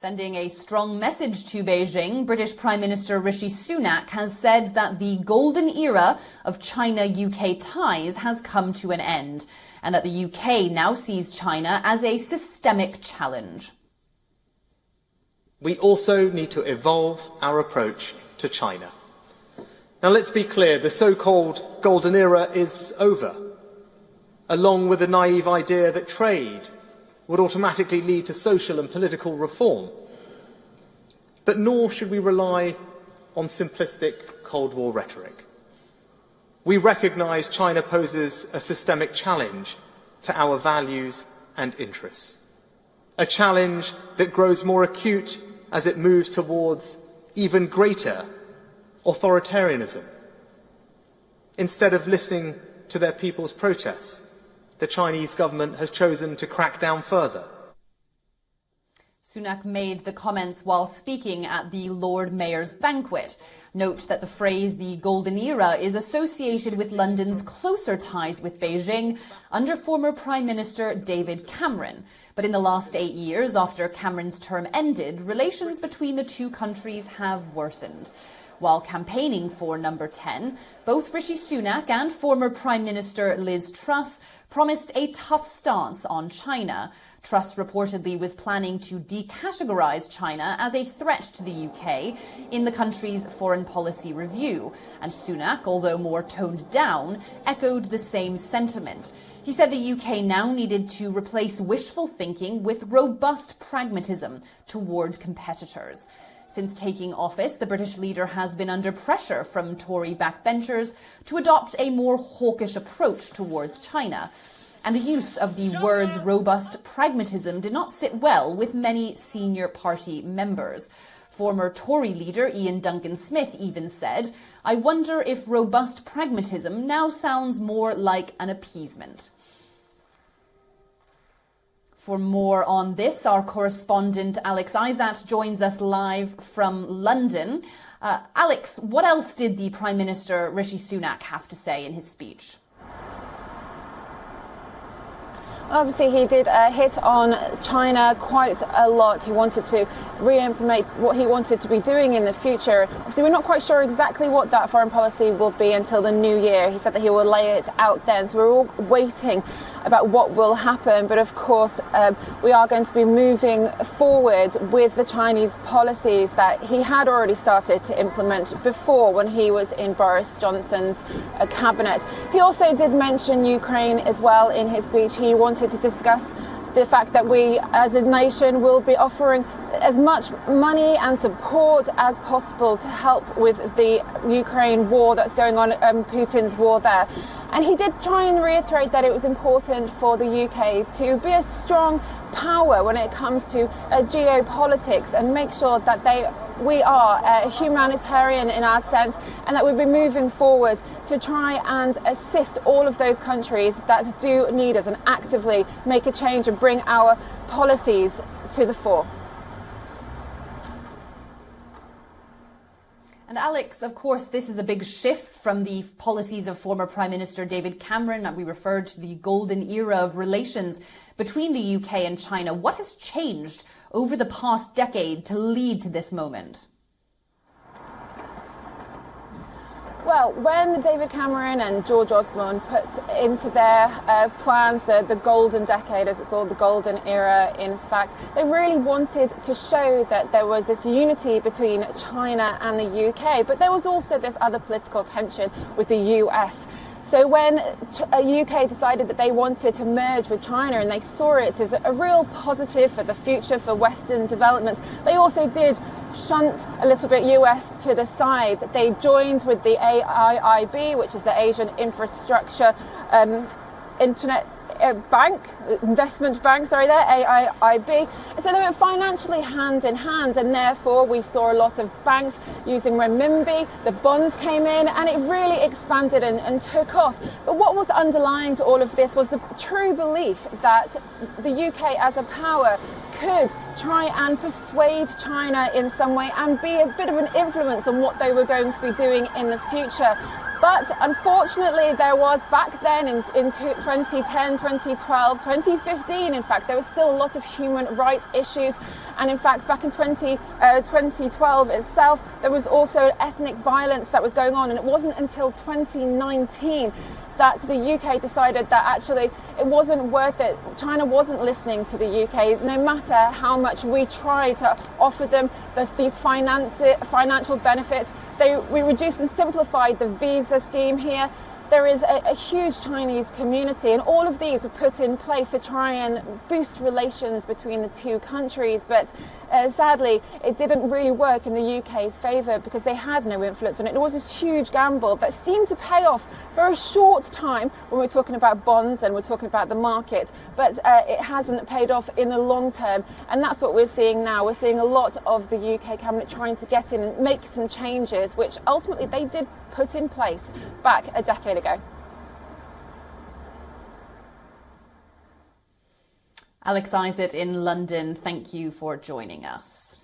Sending a strong message to Beijing, British Prime Minister Rishi Sunak has said that the golden era of China-UK ties has come to an end and that the UK now sees China as a systemic challenge. We also need to evolve our approach to China. Now, let's be clear, the so-called golden era is over, along with the naive idea that trade would automatically lead to social and political reform. But nor should we rely on simplistic Cold War rhetoric. We recognise China poses a systemic challenge to our values and interests, a challenge that grows more acute as it moves towards even greater authoritarianism. Instead of listening to their people's protests, the Chinese government has chosen to crack down further. Sunak made the comments while speaking at the Lord Mayor's banquet. Note that the phrase the golden era is associated with London's closer ties with Beijing under former Prime Minister David Cameron. But in the last 8 years, after Cameron's term ended, relations between the two countries have worsened. While campaigning for number 10, both Rishi Sunak and former Prime Minister Liz Truss promised a tough stance on China. Truss reportedly was planning to decategorise China as a threat to the UK in the country's foreign policy review. And Sunak, although more toned down, echoed the same sentiment. He said the UK now needed to replace wishful thinking with robust pragmatism toward competitors. Since taking office, the British leader has been under pressure from Tory backbenchers to adopt a more hawkish approach towards China. And the use of the words robust pragmatism did not sit well with many senior party members. Former Tory leader Ian Duncan Smith even said, "I wonder if robust pragmatism now sounds more like an appeasement." For more on this, our correspondent Alex Isat joins us live from London. Alex, what else did the Prime Minister Rishi Sunak have to say in his speech? Obviously, he did hit on China quite a lot. He wanted to re-implement what he wanted to be doing in the future. Obviously, we're not quite sure exactly what that foreign policy will be until the new year. He said that he will lay it out then. So we're all waiting about what will happen. But of course, we are going to be moving forward with the Chinese policies that he had already started to implement before when he was in Boris Johnson's cabinet. He also did mention Ukraine as well in his speech. He wanted to discuss the fact that we as a nation will be offering as much money and support as possible to help with the Ukraine war that's going on, Putin's war there. And he did try and reiterate that it was important for the UK to be a strong power when it comes to geopolitics and make sure that we are humanitarian in our sense, and that we'll be moving forward to try and assist all of those countries that do need us and actively make a change and bring our policies to the fore. And Alex, of course, this is a big shift from the policies of former Prime Minister David Cameron. We referred to the golden era of relations between the UK and China. What has changed over the past decade to lead to this moment? Well, when David Cameron and George Osborne put into their plans the golden decade, as it's called, the golden era, in fact, they really wanted to show that there was this unity between China and the UK, but there was also this other political tension with the US. So when UK decided that they wanted to merge with China and they saw it as a real positive for the future for Western development, they also did shunt a little bit US to the side. They joined with the AIIB, which is the Asian Infrastructure Investment Bank, AIIB. So they went financially hand in hand, and therefore we saw a lot of banks using renminbi. The bonds came in and it really expanded and took off. But what was underlying to all of this was the true belief that the UK as a power could try and persuade China in some way and be a bit of an influence on what they were going to be doing in the future. But unfortunately, there was back then in 2010, 2012, 2015, in fact, there was still a lot of human rights issues. And in fact, back in 2012 itself, there was also ethnic violence that was going on. And it wasn't until 2019 that the UK decided that actually it wasn't worth it. China wasn't listening to the UK, no matter how much we tried to offer them these financial benefits. We reduced and simplified the visa scheme here. There is a huge Chinese community, and all of these were put in place to try and boost relations between the two countries. But sadly, it didn't really work in the UK's favour because they had no influence on it. It was this huge gamble that seemed to pay off for a short time when we're talking about bonds and we're talking about the market, but it hasn't paid off in the long term. And that's what we're seeing now. We're seeing a lot of the UK cabinet trying to get in and make some changes, which ultimately they did put in place back a decade ago. Alex Isaac in London, thank you for joining us.